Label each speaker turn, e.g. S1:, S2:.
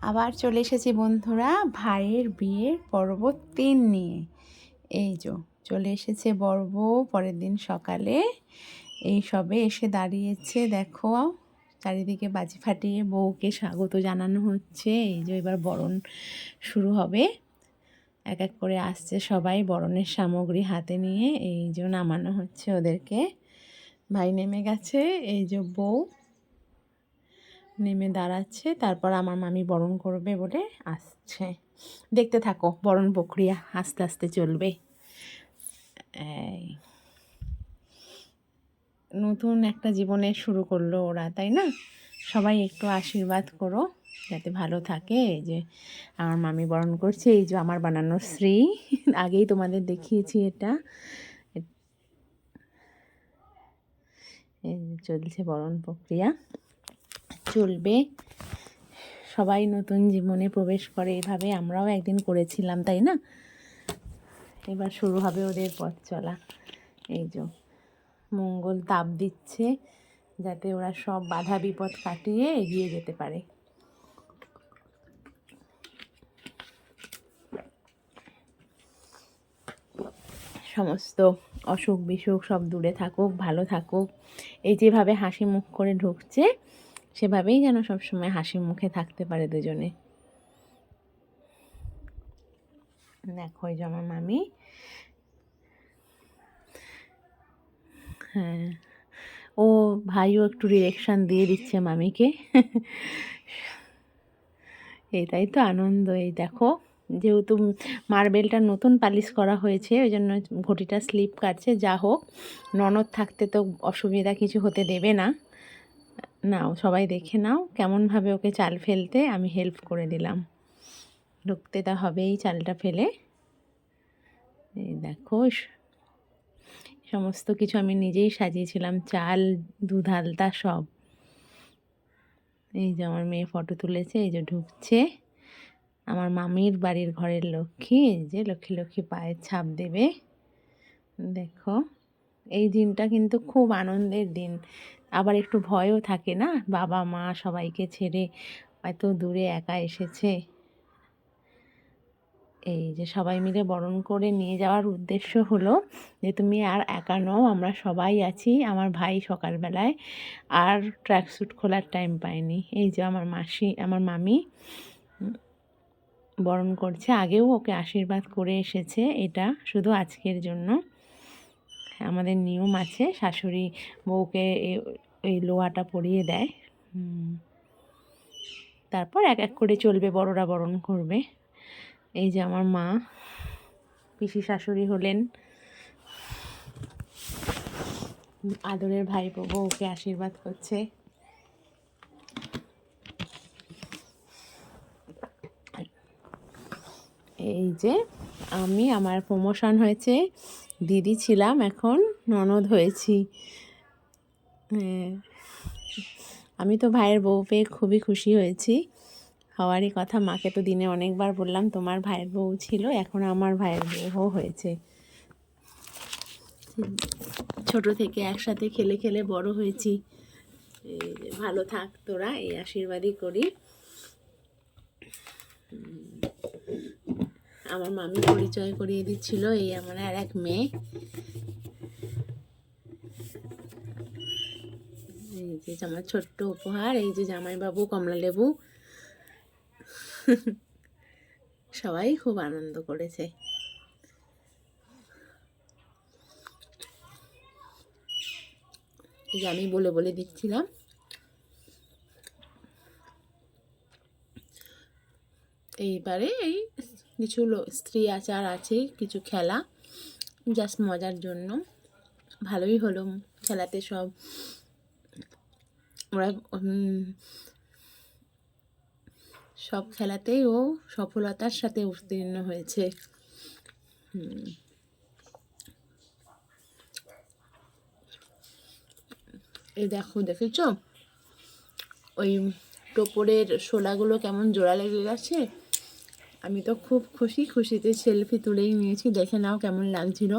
S1: আবার চলে এসেছি বন্ধুরা ভাইয়ের বিয়ের পর্ব 3 নিয়ে। এই চলে এসেছে বর বউ পরের দিন সকালে। এই সবে এসে দাঁড়িয়েছে, দেখো চারিদিকে বাজি ফাটিয়ে বউকে স্বাগত জানানো হচ্ছে। এই এবার বরণ শুরু হবে, এক এক করে আসছে সবাই বরণের সামগ্রী হাতে নিয়ে। এই নামানো হচ্ছে ওদেরকে। ভাই নেমে গেছে, এই বউ নেমে দাঁড়াচ্ছে, তারপর আমার মামি বরণ করবে বলে আসছে। দেখতে থাকো, বরণ প্রক্রিয়া আস্তে আস্তে চলবে। এই নতুন একটা জীবনে শুরু করলো ওরা, তাই না? সবাই একটু আশীর্বাদ করো যাতে ভালো থাকে। এই যে আমার মামি বরণ করছে, এই যে আমার বানানো শ্রী, আগেই তোমাদের দেখিয়েছি এটা। এই চলছে বরণ প্রক্রিয়া, চলবে। সবাই নতুন জীবনে প্রবেশ করে এভাবে, আমরাও একদিন করেছিলাম, তাই না? এবার শুরু হবে ওদের পথ চলা। এই মঙ্গল তাপ দিচ্ছে যাতে ওরা সব বাধা বিপদ কাটিয়ে এগিয়ে যেতে পারে। সমস্ত অসুখ বিসুখ সব দূরে থাকুক, ভালো থাকুক। এই যেভাবে হাসি মুখ করে ঢুকছে সেভাবেই যেন সবসময় হাসি মুখে থাকতে পারে দুজনে। দেখো এই যে আমার মামি, হ্যাঁ ও ভাইও একটু ডিরেকশান দিয়ে দিচ্ছে মামিকে। এটাই তো আনন্দ। এই দেখো, যেহেতু মার্বেলটা নতুন পালিশ করা হয়েছে ওই জন্য ঘটিটা স্লিপ কাটছে। যা হোক, ননদ থাকতে তো অসুবিধা কিছু হতে দেবে না। নাও সবাই দেখে নাও কেমনভাবে ওকে চাল ফেলতে আমি হেল্প করে দিলাম। ঢুকতে তা হবেই চালটা ফেলে। এই দেখো, সমস্ত কিছু আমি নিজেই সাজিয়েছিলাম, চাল দুধ আলতা সব। এই যে আমার মেয়ে ফটো তুলেছে, এই যে ঢুকছে আমার মামির বাড়ির ঘরের লক্ষ্মী। এই যে লক্ষ্মী লক্ষ্মী পায়ের ছাপ দেবে। দেখো, এই দিনটা কিন্তু খুব আনন্দের দিন, আবার একটু ভয়ও থাকে না, বাবা মা সবাইকে ছেড়ে এত দূরে একা এসেছে। এই যে সবাই মিলে বরণ করে নিয়ে যাওয়ার উদ্দেশ্য হলো যে তুমি আর একা নও, আমরা সবাই আছি। আমার ভাই সকালবেলায় আর ট্র্যাকস্যুট খোলার টাইম পায়নি। এই যে আমার মাসি, আমার মামি বরণ করছে, আগেও ওকে আশীর্বাদ করে এসেছে। এটা শুধু আজকের জন্য। আমাদের নিয়ম আছে, শাশুড়ি বউকে এই লোহাটা পরিয়ে দেয়, তারপর এক এক করে চলবে, বড়রা বরণ করবে। এই যে আমার মা পিসি শাশুড়ি হলেন, আদরের ভাইপো বউকে আশীর্বাদ করছে। এই যে আমি, আমার প্রমোশন হয়েছে, দিদি ছিলাম এখন ননদ হয়েছি। হ্যাঁ, আমি তো ভাইয়ের বউ পেয়ে খুবই খুশি হয়েছি। হওয়ারই কথা, মাকে তো দিনে অনেকবার বললাম তোমার ভাইয়ের বউ ছিল, এখন আমার ভাইয়ের বউ হয়েছে। ছোট থেকে একসাথে খেলে খেলে বড় হয়েছি। ভালো থাক তোরা, এই আশীর্বাদই করি। আমার মামি পরিচয় করিয়ে দিচ্ছিল, এই আমার আর এক মেয়ে। এই যে আমার ছোট্ট উপহার, এই যে জামাইবাবু কমলা লেবু। সবাই খুব আনন্দ করেছে। এই যে আমি বলে বলে দিচ্ছিলাম। এইবারে এই কিছু স্ত্রী আচার আছে, কিছু খেলা, জাস্ট মজার জন্য। ভালোই হলো খেলাতে, সব ওরা সব খেলাতেই ও সফলতার সাথে উত্তীর্ণ হয়েছে। এই দেখো, দেখেছ ওই টোপরের শোলাগুলো কেমন জোড়া লেগে গেছে? আমি তো খুব খুশিতে সেলফি তুলেই নিয়েছি, দেখে নাও কেমন লাগছিল।